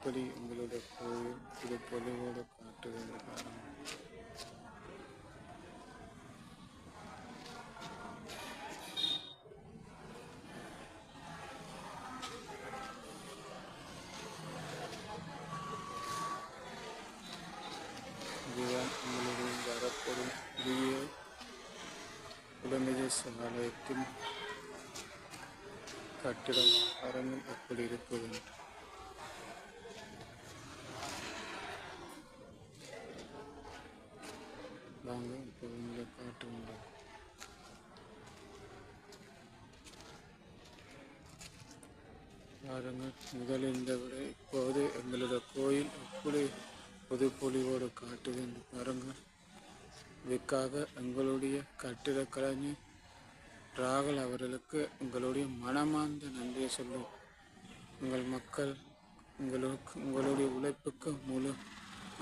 எப்படி உங்களுடைய கோயில் இது பொலிவோடு காட்டுகிறது பாருங்கள். இதுதான் உங்களுடைய வரப்போடும் புதிய உடனடி ஆலயத்தின் கட்டிடம் அரங்கம் எப்படி இருக்குது. வாங்க இப்போ உங்களை காட்டுங்க. பாருங்கள், முதலில் இந்த விட இப்போது எங்களுடைய கோயில் எப்படி புதுப்பொலிவோடு காட்டுகின்ற பாருங்கள். இதுக்காக எங்களுடைய கட்டிட கலைஞர் ராகல் அவர்களுக்கு எங்களுடைய மனமார்ந்த நன்றியை சொல்லும். உங்கள் மக்கள் உங்களுடைய உழைப்புக்கு முழு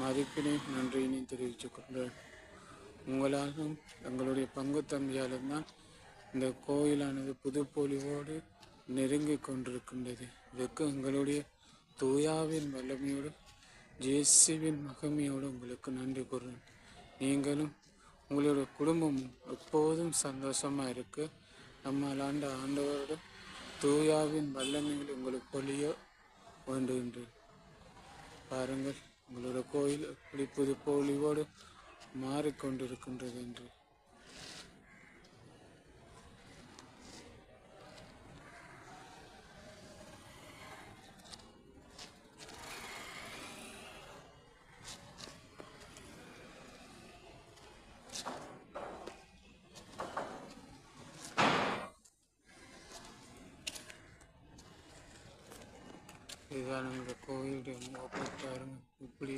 மதிப்பினையும் நன்றியினையும் தெரிவித்துக் கொண்டேன். உங்களாலும் எங்களுடைய பங்கு தம்பியாலும் தான் இந்த கோயிலானது புதுப்பொலிவோடு நெருங்கி கொண்டிருக்கின்றது. இதற்கு எங்களுடைய தூயாவின் வல்லமையோடு ஜேசுவின் மகிமையோடு உங்களுக்கு நன்றி கூறுவேன். நீங்களும் உங்களுடைய குடும்பமும் எப்போதும் சந்தோஷமாக இருக்க நம்மால் ஆண்டவரோட தூயாவின் வல்லமைகள் உங்களுக்கு பொழிய வேண்டுகின்றேன். பாருங்கள், உங்களுடைய கோயில் எப்படி புதுப்பொலிவோடு மாறிக்கொண்டிருக்கின்றது என்று. இதுதான் எங்களுடைய கோயிலுடைய முகப்பை பாருங்கள் இப்படி